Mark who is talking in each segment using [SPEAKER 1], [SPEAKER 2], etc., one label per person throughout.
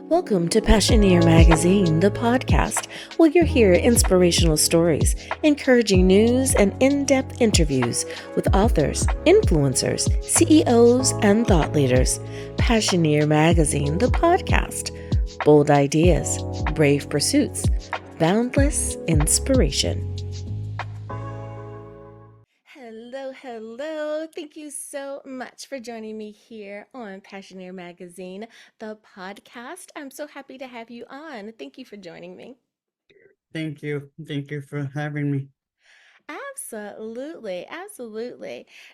[SPEAKER 1] Welcome to Passioneer Magazine, the podcast, where you'll hear inspirational stories, encouraging news, and in-depth interviews with authors, influencers, CEOs, and thought leaders. Passioneer Magazine, the podcast. Bold ideas, brave pursuits, boundless inspiration. Hello. Thank you so much for joining me here on Passioneer Magazine, the podcast. I'm so happy to have you on. Thank you for joining me.
[SPEAKER 2] Thank you. Thank you for having me.
[SPEAKER 1] Absolutely.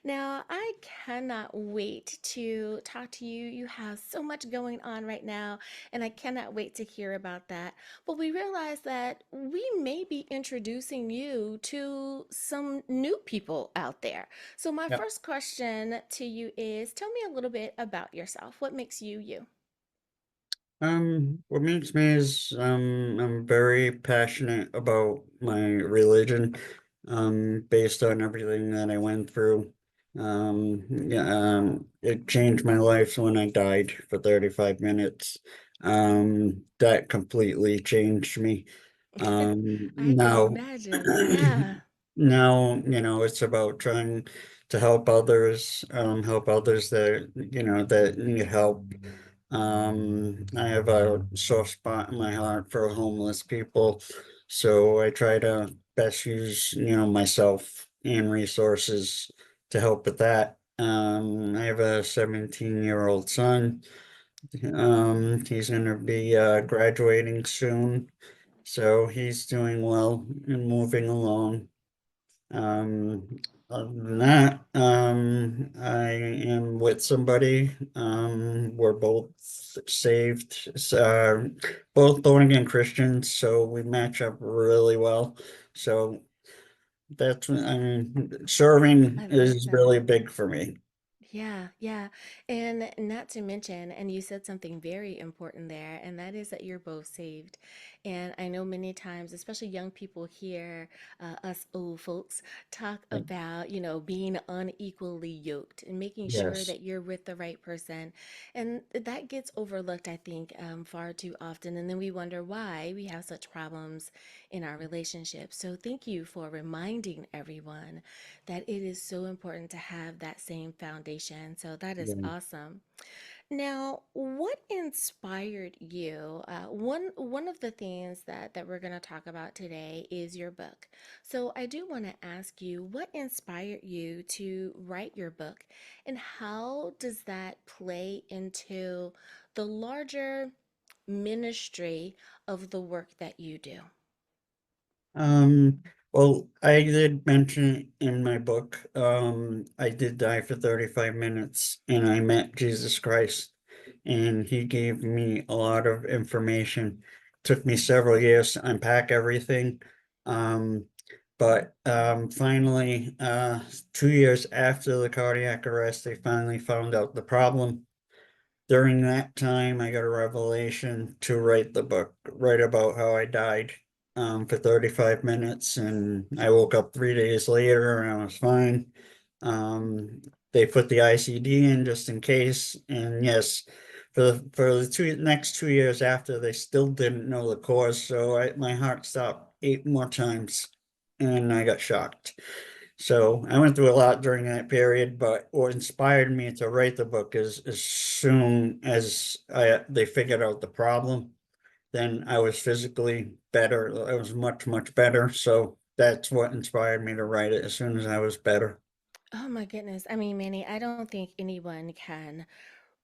[SPEAKER 1] Now, I cannot wait to talk to you. You have so much going on right now, and I cannot wait to hear about that. But we realize that we may be introducing you to some new people out there. So, my
[SPEAKER 2] Yeah.
[SPEAKER 1] first question to you is tell me a little bit about yourself. What makes you you?
[SPEAKER 2] What makes me is I'm very passionate about my religion, based on everything that I went through. It changed my life when I died for 35 minutes. That completely changed me.
[SPEAKER 1] I can
[SPEAKER 2] Now
[SPEAKER 1] imagine. Yeah.
[SPEAKER 2] now, it's about trying to help others that, that need help. I have a soft spot in my heart for homeless people, so I try to best use, myself and resources to help with that. I have a 17-year-old son. He's gonna be graduating soon, so he's doing well and moving along. Um, Other than that, I am with somebody. We're both saved, both born again Christians, so we match up really well. So serving
[SPEAKER 1] I love
[SPEAKER 2] is
[SPEAKER 1] that.
[SPEAKER 2] really big for me.
[SPEAKER 1] Yeah. And not to mention, and you said something very important there, and that is that you're both saved. And I know many times, especially young people hear us old folks talk
[SPEAKER 2] Like,
[SPEAKER 1] about, being unequally yoked and making sure
[SPEAKER 2] yes,
[SPEAKER 1] that you're with the right person. And that gets overlooked, I think, far too often. And then we wonder why we have such problems in our relationships. So thank you for reminding everyone that it is so important to have that same foundation. So that is
[SPEAKER 2] yeah.
[SPEAKER 1] awesome. Now, what inspired you? One of the things that we're going to talk about today is your book. So I do want to ask you, what inspired you to write your book, and how does that play into the larger ministry of the work that you do?
[SPEAKER 2] Um, well, I did mention it in my book. I did die for 35 minutes and I met Jesus Christ, and he gave me a lot of information. Took me several years to unpack everything. Um, but finally, 2 years after the cardiac arrest, they finally found out the problem. During that time, I got a revelation to write the book, write about how I died for 35 minutes, and I woke up 3 days later and I was fine. They put the ICD in just in case, and yes, for the next 2 years after, they still didn't know the cause, so my heart stopped 8 more times, and I got shocked. So I went through a lot during that period, but what inspired me to write the book is as soon as they figured out the problem, then I was physically better. I was much better. So that's what inspired me to write it as soon as I was better.
[SPEAKER 1] Oh my goodness. I mean, Manny, I don't think anyone can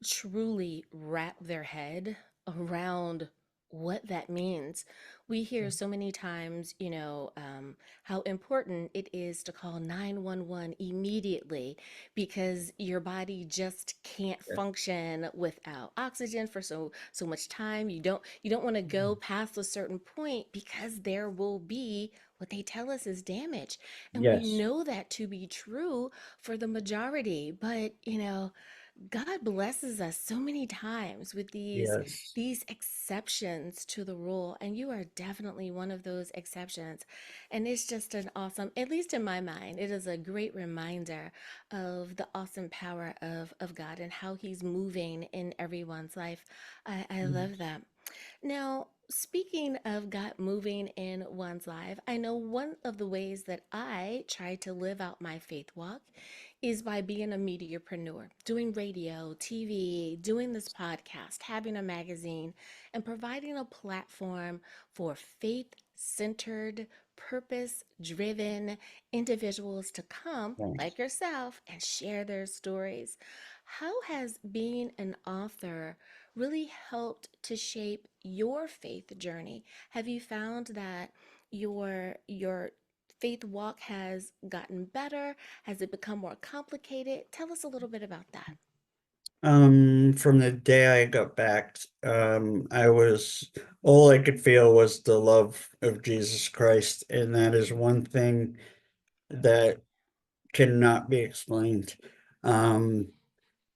[SPEAKER 1] truly wrap their head around what that means. We hear so many times, how important it is to call 911 immediately because your body just can't
[SPEAKER 2] Yeah.
[SPEAKER 1] function without oxygen for so much time. You don't want to go past a certain point because there will be what they tell us is damage. And we
[SPEAKER 2] Yes.
[SPEAKER 1] know that to be true for the majority, but God blesses us so many times with
[SPEAKER 2] Yes.
[SPEAKER 1] these exceptions to the rule, and you are definitely one of those exceptions. And it's just an awesome, at least in my mind, it is a great reminder of the awesome power of God and how He's moving in everyone's life. I love that. Now, speaking of God moving in one's life, I know one of the ways that I try to live out my faith walk is by being a mediapreneur, doing radio, TV, doing this podcast, having a magazine, and providing a platform for faith centered, purpose driven individuals to come,
[SPEAKER 2] Yes.
[SPEAKER 1] like yourself, and share their stories. How has being an author really helped to shape your faith journey? Have you found that your faith walk has gotten better? Has it become more complicated? Tell us a little bit about that.
[SPEAKER 2] From the day I got back, I was all I could feel was the love of Jesus Christ, and that is one thing that cannot be explained. Um,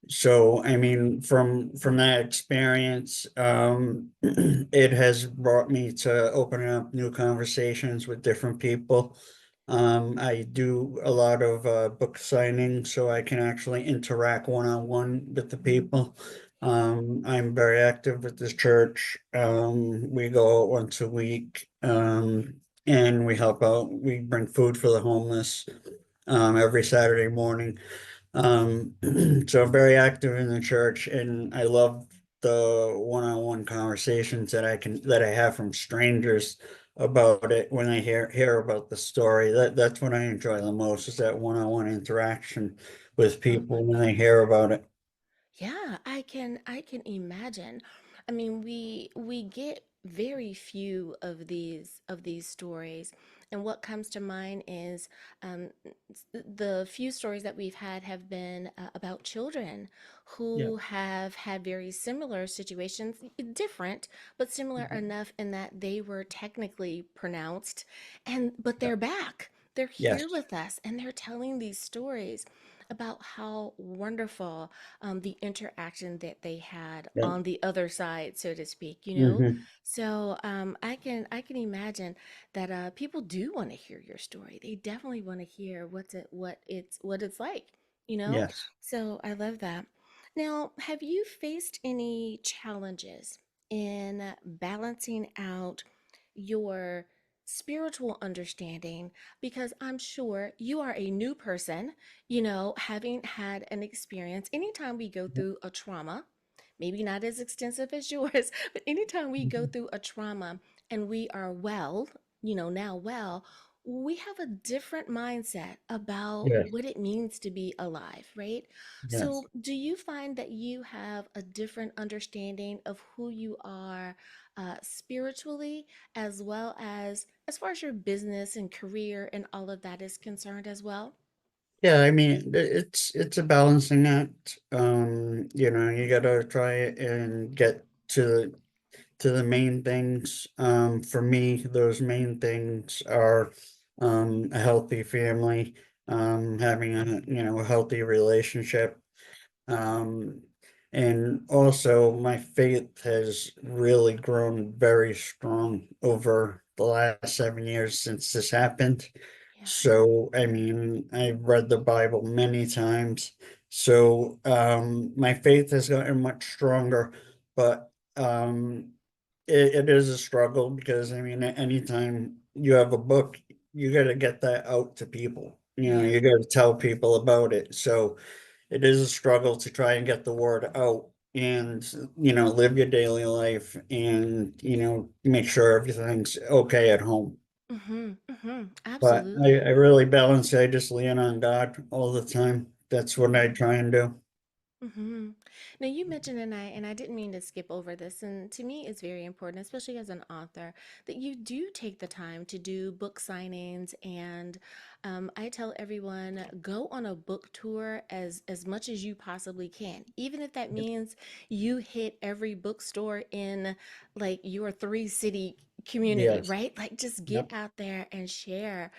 [SPEAKER 2] So, I mean, from that experience, it has brought me to opening up new conversations with different people. I do a lot of book signing, so I can actually interact one-on-one with the people. I'm very active with this church. We go out once a week, and we help out. We bring food for the homeless, every Saturday morning. Um, so I'm very active in the church, and I love the one-on-one conversations that I have from strangers about it when I hear about the story. That's what I enjoy the most, is that one-on-one interaction with people when they hear about it.
[SPEAKER 1] Yeah, I can imagine. I mean, we get very few of these stories, and what comes to mind is the few stories that we've had have been about children
[SPEAKER 2] Yeah.
[SPEAKER 1] who have had very similar situations, different but similar
[SPEAKER 2] Mhm.
[SPEAKER 1] enough in that they were technically pronounced, and but
[SPEAKER 2] Yeah.
[SPEAKER 1] they're back. They're here
[SPEAKER 2] Yes.
[SPEAKER 1] with us, and they're telling these stories about how wonderful the interaction that they had
[SPEAKER 2] Yeah.
[SPEAKER 1] on the other side, so to speak, you know?
[SPEAKER 2] Hmm.
[SPEAKER 1] So I can imagine that people do want to hear your story. They definitely want to hear what it's like, you know?
[SPEAKER 2] Yes.
[SPEAKER 1] So I love that. Now, have you faced any challenges in balancing out your spiritual understanding? Because I'm sure you are a new person, you know, having had an experience. Anytime we go through a trauma, maybe not as extensive as yours, but anytime we go
[SPEAKER 2] Mhm.
[SPEAKER 1] through a trauma and we are well, you know, now well, we have a different mindset about
[SPEAKER 2] Yes.
[SPEAKER 1] what it means to be alive, right?
[SPEAKER 2] Yes.
[SPEAKER 1] So, do you find that you have a different understanding of who you are spiritually, as far as your business and career and all of that is concerned as well?
[SPEAKER 2] Yeah, I mean, it's a balancing act. You gotta try and get to the main things. For me, those main things are a healthy family, having a healthy relationship, um, and also my faith has really grown very strong over the last 7 years since this happened.
[SPEAKER 1] Yeah.
[SPEAKER 2] So, I mean, I've read the Bible many times. So, my faith has gotten much stronger, but it is a struggle because, I mean, anytime you have a book, you got to get that out to people.
[SPEAKER 1] Yeah.
[SPEAKER 2] You got to tell people about it. So, it is a struggle to try and get the word out and, live your daily life and, make sure everything's okay at home.
[SPEAKER 1] Mhm. Mhm.
[SPEAKER 2] But I
[SPEAKER 1] Absolutely.
[SPEAKER 2] really balance it. I just lean on God all the time. That's what I
[SPEAKER 1] Mhm.
[SPEAKER 2] try and do.
[SPEAKER 1] Mm-hmm. Now you mentioned, and I didn't mean to skip over this, and to me it's very important, especially as an author, that you do take the time to do book signings. And I tell everyone, go on a book tour as much as you possibly can, even if that means you hit every bookstore in like your three city community,
[SPEAKER 2] Yes.
[SPEAKER 1] right? Like just get
[SPEAKER 2] Yep.
[SPEAKER 1] out there and share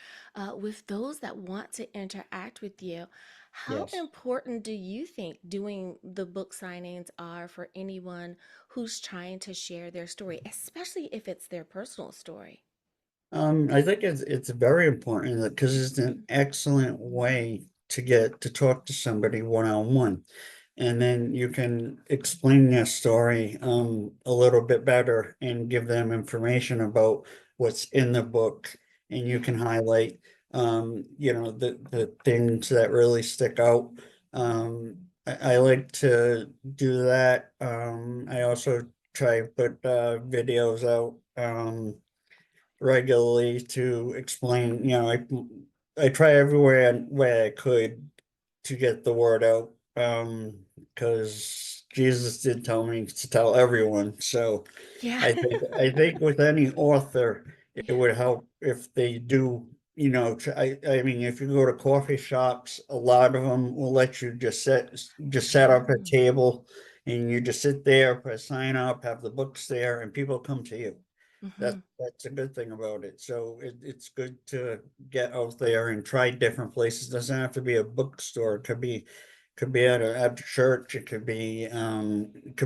[SPEAKER 1] with those that want to interact with you. How
[SPEAKER 2] Yes.
[SPEAKER 1] important do you think doing the book signings are for anyone who's trying to share their story, especially if it's their personal story?
[SPEAKER 2] I think it's very important because it's an excellent way to get to talk to somebody one on one. And then you can explain their story a little bit better and give them information about what's in the book. And you
[SPEAKER 1] Yeah.
[SPEAKER 2] can highlight the things that really stick out. I like to do that. I also try to put videos out regularly to explain, I try everywhere way I could to get the word out. Because Jesus did tell me to tell everyone. So
[SPEAKER 1] Yeah.
[SPEAKER 2] I think with any author, it
[SPEAKER 1] Yeah.
[SPEAKER 2] would help if they do, I mean, if you go to coffee shops, a lot of them will let you just set up a
[SPEAKER 1] Mhm.
[SPEAKER 2] table and you just sit there, press sign up, have the books there, and people come to you.
[SPEAKER 1] Mhm.
[SPEAKER 2] That's a good thing about it. So it's good to get out there and try different places. Doesn't have to be a bookstore. It could be at a church. It could be at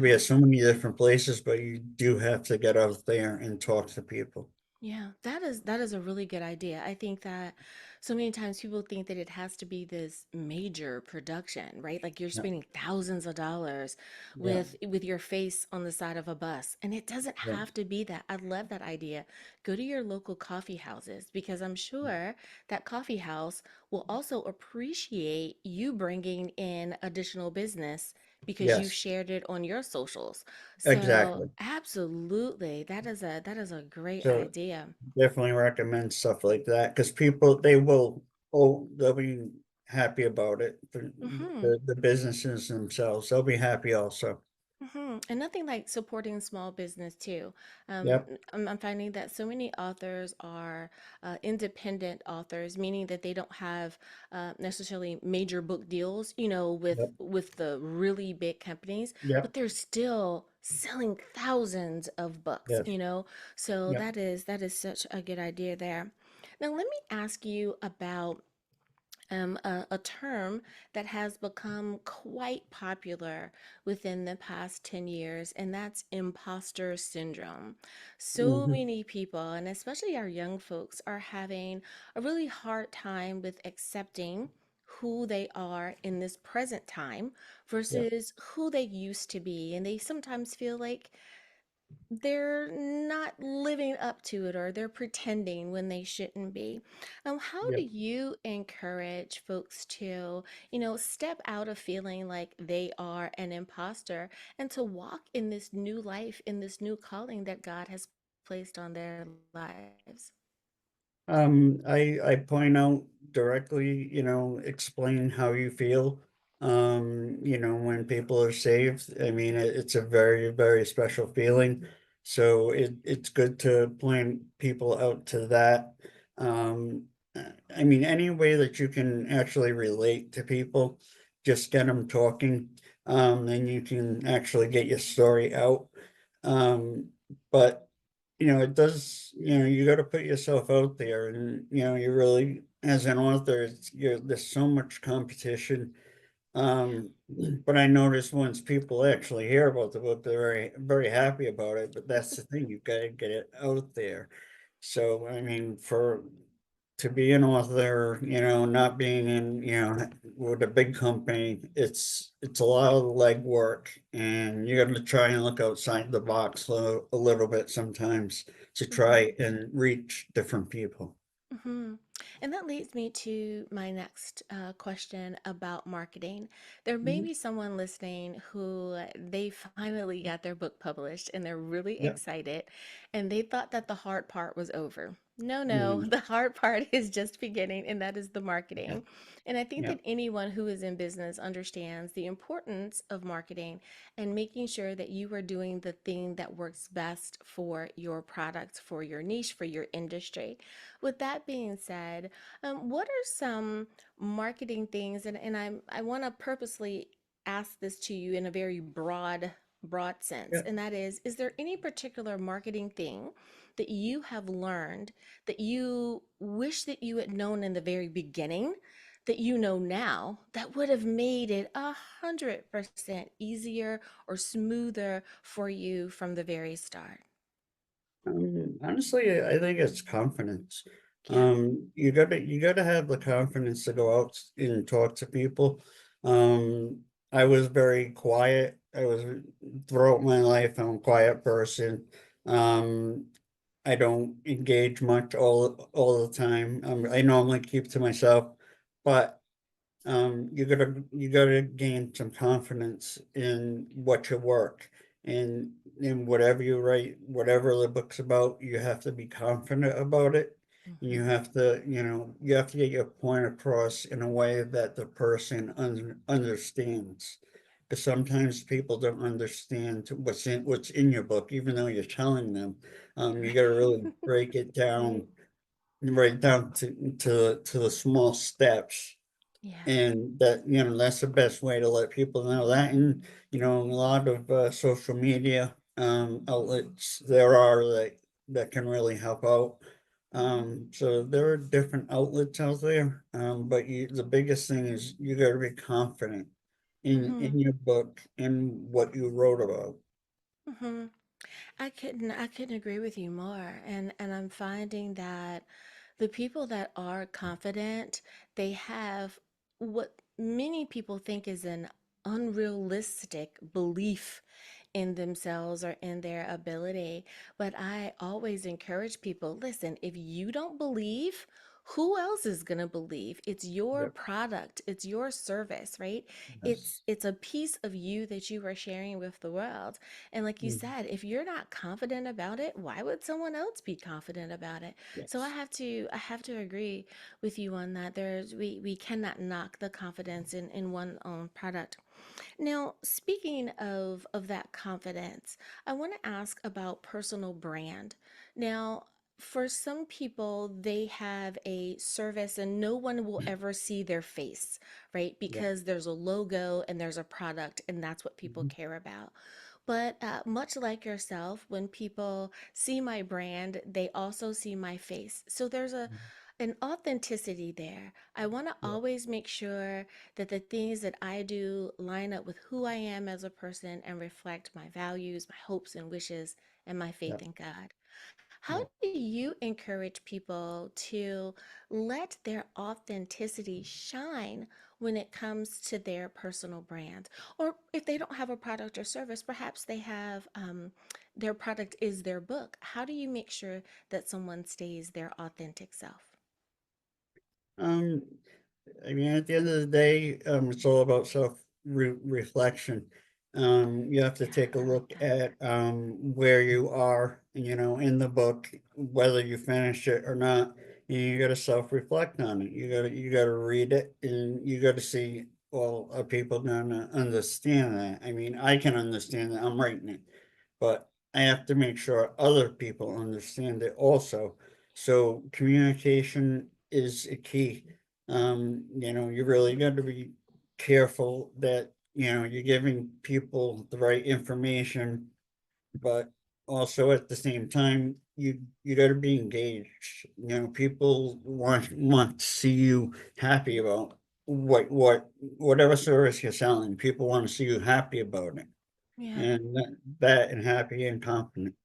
[SPEAKER 1] Yeah.
[SPEAKER 2] so many different places, but you do have to get out there and talk to people.
[SPEAKER 1] Yeah, that is a really good idea. I think that so many times people think that it has to be this major production, right? Like you're
[SPEAKER 2] Yeah,
[SPEAKER 1] spending thousands of dollars
[SPEAKER 2] yeah,
[SPEAKER 1] with your face on the side of a bus, and it doesn't
[SPEAKER 2] yeah,
[SPEAKER 1] have to be that. I love that idea. Go to your local coffee houses because I'm sure that coffee house will also appreciate you bringing in additional business because you
[SPEAKER 2] yes,
[SPEAKER 1] shared it on your socials. So,
[SPEAKER 2] exactly.
[SPEAKER 1] absolutely. That is a great
[SPEAKER 2] So
[SPEAKER 1] idea.
[SPEAKER 2] definitely recommend stuff like that because people they'll be happy about it. The,
[SPEAKER 1] Mhm.
[SPEAKER 2] the businesses themselves, they'll be happy also.
[SPEAKER 1] And nothing like supporting small business too.
[SPEAKER 2] Yep,
[SPEAKER 1] I'm finding that so many authors are independent authors, meaning that they don't have necessarily major book deals,
[SPEAKER 2] yep,
[SPEAKER 1] with the really big companies, but
[SPEAKER 2] yep,
[SPEAKER 1] they're still selling thousands of books,
[SPEAKER 2] yes,
[SPEAKER 1] So
[SPEAKER 2] yep.
[SPEAKER 1] that is such a good idea there. Now, let me ask you about a term that has become quite popular within the past 10 years, and that's imposter syndrome. So
[SPEAKER 2] Mhm.
[SPEAKER 1] many people, and especially our young folks, are having a really hard time with accepting who they are in this present time
[SPEAKER 2] Yeah.
[SPEAKER 1] versus who they used to be. And they sometimes feel like they're not living up to it or they're pretending when they shouldn't be. How
[SPEAKER 2] Yeah.
[SPEAKER 1] do you encourage folks to, step out of feeling like they are an imposter and to walk in this new life, in this new calling that God has placed on their lives?
[SPEAKER 2] I point out directly, explain how you feel. When people are saved, I mean, it's a very, very special feeling. So it's good to point people out to that. Um, I mean, any way that you can actually relate to people, just get them talking. Then you can actually get your story out. Um, but it does, you got to put yourself out there and, you really, as an author, there's so much competition. Um, but I notice once people actually hear about the book, they're very, very happy about it. But that's the thing, you've got to get it out there. So, I mean, to be an author, not being in, with a big company, it's a lot of legwork, and you got to try and look outside the box a little bit sometimes to try and reach different people.
[SPEAKER 1] hmm And that leads me to my next question about marketing. There may
[SPEAKER 2] Mhm.
[SPEAKER 1] be someone listening who they finally got their book published and they're really
[SPEAKER 2] Yeah.
[SPEAKER 1] excited and they thought that the hard part was over. No, no,
[SPEAKER 2] Mhm.
[SPEAKER 1] the hard part is just beginning, and that is the
[SPEAKER 2] Yeah.
[SPEAKER 1] marketing. And I think
[SPEAKER 2] Yeah.
[SPEAKER 1] that anyone who is in business understands the importance of marketing and making sure that you are doing the thing that works best for your product, for your niche, for your industry. With that being said, what are some marketing things? And I want to purposely ask this to you in a very broad sense.
[SPEAKER 2] Yeah.
[SPEAKER 1] And that is there any particular marketing thing that you have learned that you wish that you had known in the very beginning that you know now that would have made it 100% easier or smoother for you from the very start?
[SPEAKER 2] Honestly, I think it's confidence.
[SPEAKER 1] Yeah.
[SPEAKER 2] You gotta have the confidence to go out and talk to people. I was very quiet. I was throughout my life, I'm a quiet person. Um, I don't engage much all the time. I normally keep to myself, but you gotta gain some confidence in what you work and in whatever you write, whatever the book's about, you have to be confident about it. And you
[SPEAKER 1] Hmm.
[SPEAKER 2] have to, you have to get your point across in a way that the person understands. Because sometimes people don't understand what's in your book, even though you're telling them. You gotta really break it
[SPEAKER 1] Right.
[SPEAKER 2] down, right down to the small steps,
[SPEAKER 1] Yeah.
[SPEAKER 2] and that, that's the best way to let people know that. And, a lot of social media outlets there are that can really help out. So there are different outlets out there. But the biggest thing is you got to be confident
[SPEAKER 1] Hmm.
[SPEAKER 2] in your book, in what you wrote about.
[SPEAKER 1] Hmm. I couldn't agree with you more. And I'm finding that the people that are confident, they have what many people think is an unrealistic belief in themselves or in their ability. But I always encourage people, listen, if you don't believe, who else is going to believe? It's your
[SPEAKER 2] Yeah.
[SPEAKER 1] product, it's your service, right? it's
[SPEAKER 2] Yes.
[SPEAKER 1] it's a piece of you that you are sharing with the world. And like you
[SPEAKER 2] Mhm.
[SPEAKER 1] said, if you're not confident about it, why would someone else be confident about it? So I
[SPEAKER 2] Yes.
[SPEAKER 1] have to I have to agree with you on that. We cannot knock the confidence in one own product. Now, speaking of that confidence, I want to ask about personal brand. Now, for some people, they have a service and no one will ever see their face, right?
[SPEAKER 2] Yeah.
[SPEAKER 1] Because there's a logo and there's a product, and that's what people
[SPEAKER 2] Mhm.
[SPEAKER 1] care about. But much like yourself, when people see my brand, they also see my face. So there's an authenticity there. I want to
[SPEAKER 2] Yeah.
[SPEAKER 1] always make sure that the things that I do line up with who I am as a person and reflect my values, my hopes and wishes, and my
[SPEAKER 2] Yeah.
[SPEAKER 1] faith in God. How
[SPEAKER 2] Yeah.
[SPEAKER 1] do you encourage people to let their authenticity shine when it comes to their personal brand? Or if they don't have a product or service, perhaps they have their product is their book. How do you make sure that someone stays their authentic self?
[SPEAKER 2] Um, I mean, at the end of the day, it's all about reflection. You have to
[SPEAKER 1] Yeah,
[SPEAKER 2] take a
[SPEAKER 1] I like
[SPEAKER 2] look
[SPEAKER 1] that.
[SPEAKER 2] at where you are, in the book, whether you finish it or not. And you got to self-reflect on it. You got to read it, and you got to see, well, are people gonna understand that? I mean, I can understand that. I'm writing it, but I have to make sure other people understand it also. So communication is a key. You really got to be careful that, you're giving people the right information, but also at the same time, you got to be engaged. People want to see you happy about whatever service you're selling. People want to see you happy about it,
[SPEAKER 1] Yeah.
[SPEAKER 2] and that and happy and confident.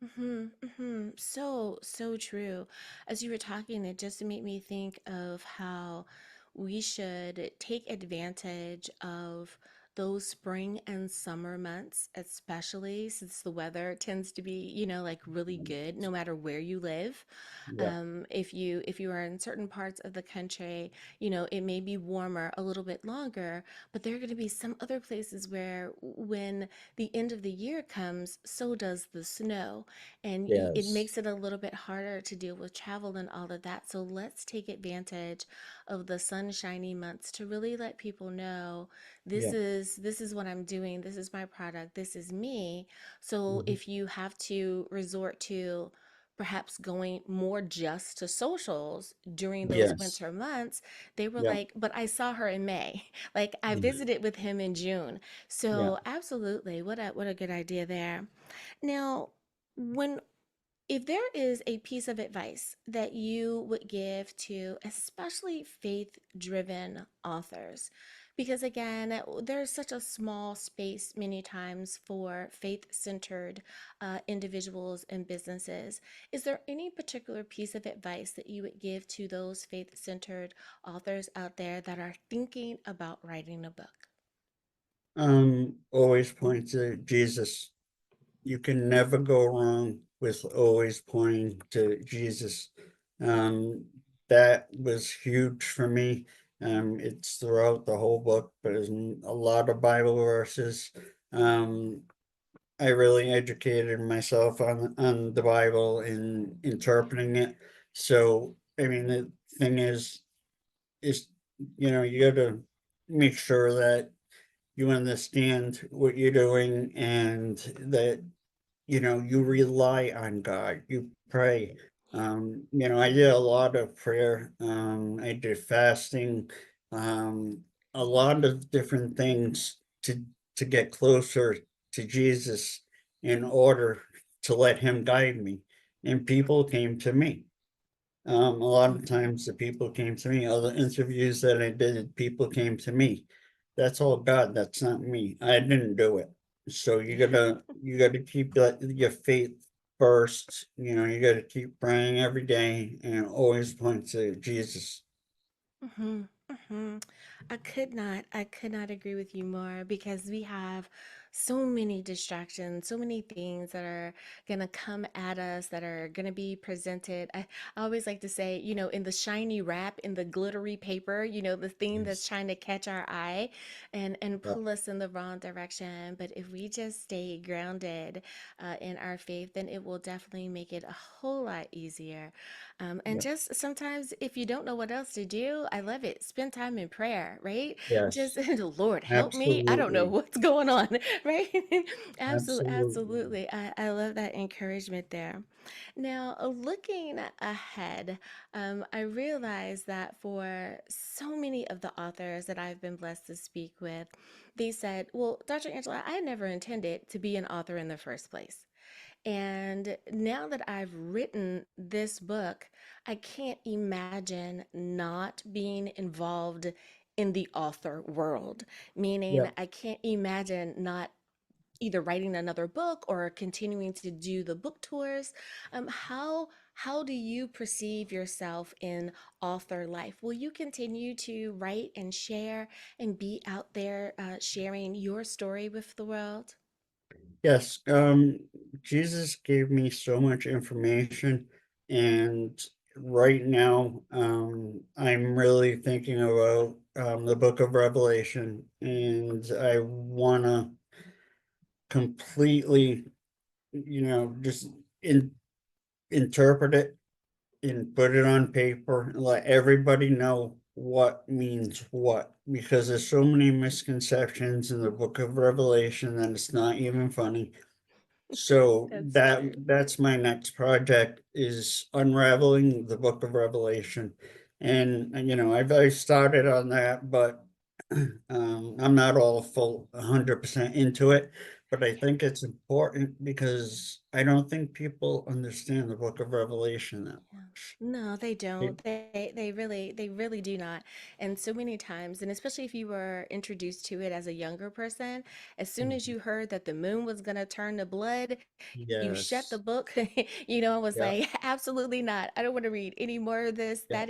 [SPEAKER 1] Mm-hmm, mm-hmm. So true. As you were talking, it just made me think of how we should take advantage of those spring and summer months, especially since the weather tends to be, like really good no matter where you live.
[SPEAKER 2] Yeah.
[SPEAKER 1] If you are in certain parts of the country, it may be warmer a little bit longer, but there are going to be some other places where when the end of the year comes, so does the snow, and it
[SPEAKER 2] Yes.
[SPEAKER 1] makes it a little bit harder to deal with travel and all of that. So let's take advantage of the sunshiny months to really let people know this
[SPEAKER 2] Yeah.
[SPEAKER 1] is this is what I'm doing, this is my product, this is me. So
[SPEAKER 2] Mhm.
[SPEAKER 1] if you have to resort to perhaps going more just to socials during those
[SPEAKER 2] Yes.
[SPEAKER 1] winter months, they were
[SPEAKER 2] Yeah.
[SPEAKER 1] like, but I saw her in May. Like I
[SPEAKER 2] Yeah.
[SPEAKER 1] visited with him in June.
[SPEAKER 2] Yeah.
[SPEAKER 1] So absolutely, what a good idea there. Now, when if there is a piece of advice that you would give to especially faith driven authors, because again, there's such a small space many times for faith centered individuals and businesses, is there any particular piece of advice that you would give to those faith centered authors out there that are thinking about writing a book?
[SPEAKER 2] Always point to Jesus. You can never go wrong with always pointing to Jesus. Um, that was huge for me. It's throughout the whole book, but there's a lot of Bible verses. Um, I really educated myself on the Bible and interpreting it. So, I mean, the thing is, you got to make sure that you understand what you're doing and that you rely on God, you pray. I did a lot of prayer, I did fasting, a lot of different things to get closer to Jesus in order to let him guide me. And people came to me. A lot of
[SPEAKER 1] Mhm.
[SPEAKER 2] times the people came to me, other interviews that I did, people came to me. That's all God, that's not me. I didn't do it. So you gotta keep your faith first, you gotta keep praying every day and always point to Jesus.
[SPEAKER 1] Hmm. Hmm. I could not agree with you more because we have so many distractions, so many things that are gonna come at us that are gonna be presented. I always like to say, in the shiny wrap, in the glittery paper, the thing that's
[SPEAKER 2] Yes.
[SPEAKER 1] trying to catch our eye and
[SPEAKER 2] Yeah,
[SPEAKER 1] pull us in the wrong direction. But if we just stay grounded in our faith, then it will definitely make it a whole lot easier. And
[SPEAKER 2] yeah,
[SPEAKER 1] just sometimes, if you don't know what else to do, I love it. Spend time in prayer, right? Just,
[SPEAKER 2] yes,
[SPEAKER 1] Lord, help me. I don't know
[SPEAKER 2] absolutely,
[SPEAKER 1] what's going on, right? Absolutely,
[SPEAKER 2] absolutely.
[SPEAKER 1] absolutely. I love that encouragement there. Now, looking ahead, I realize that for so many of the authors that I've been blessed to speak with, they said, well, Dr. Angela, I never intended to be an author in the first place. And now that I've written this book, I can't imagine not being involved in the author world, meaning
[SPEAKER 2] Yep.
[SPEAKER 1] I can't imagine not either writing another book or continuing to do the book tours. How do you perceive yourself in author life? Will you continue to write and share and be out there sharing your story with the world?
[SPEAKER 2] Yes, Jesus gave me so much information, and right now, I'm really thinking about the book of Revelation, and I want to completely, just interpret it and put it on paper and let everybody know what means what, because there's so many misconceptions in the book of Revelation that it's not even funny. So
[SPEAKER 1] That's
[SPEAKER 2] that's my next project is unraveling the book of Revelation. And I've started on that, but I'm not all full 100% into it. But I think it's important because I don't think people understand the book of Revelation that
[SPEAKER 1] Yeah.
[SPEAKER 2] much.
[SPEAKER 1] No, they
[SPEAKER 2] They-
[SPEAKER 1] don't. They really do not. And so many times, and especially if you were introduced to it as a younger person, as soon as you heard that the moon was going to turn to blood, you shut the
[SPEAKER 2] Yes.
[SPEAKER 1] book. I was
[SPEAKER 2] Yeah.
[SPEAKER 1] like, absolutely not. I don't want to read any more of this.
[SPEAKER 2] Yeah.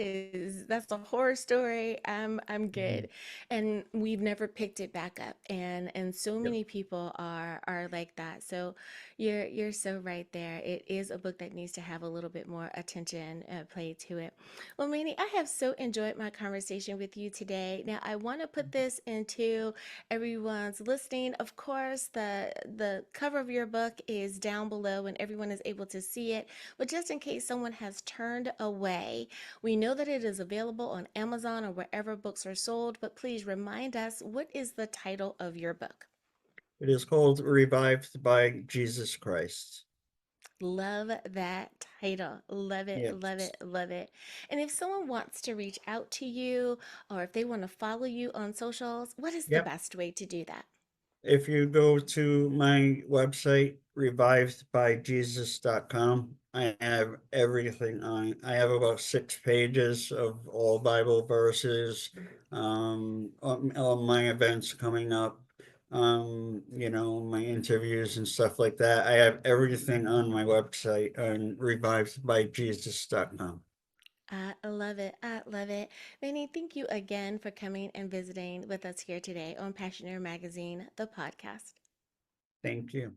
[SPEAKER 1] That's a horror story. I'm
[SPEAKER 2] Mhm.
[SPEAKER 1] good. And we've never picked it back up. And so
[SPEAKER 2] Yep.
[SPEAKER 1] many people are like that. So you're so right there. It is a book that needs to have a little bit more attention played to it. Well, Manny, I have so enjoyed my conversation with you today. Now, I want to put this into everyone's listening. Of course, the cover of your book is down below and everyone is able to see it. But just in case someone has turned away, we know that it is available on Amazon or wherever books are sold. But please remind us, what is the title of your book?
[SPEAKER 2] It is called Revived by Jesus Christ.
[SPEAKER 1] Love that title. Love it, love
[SPEAKER 2] Yes.
[SPEAKER 1] it, love it. And if someone wants to reach out to you or if they want to follow you on socials, what is the
[SPEAKER 2] Yep.
[SPEAKER 1] best way to do that?
[SPEAKER 2] If you go to my website, revivedbyjesus.com. I have everything on. I have about 6 pages of all Bible verses, all my events coming up, my interviews and stuff like that. I have everything on my website on revivedbyjesus.com.
[SPEAKER 1] I love it. I love it. Manny, thank you again for coming and visiting with us here today on Passioneer Magazine, the podcast.
[SPEAKER 2] Thank you.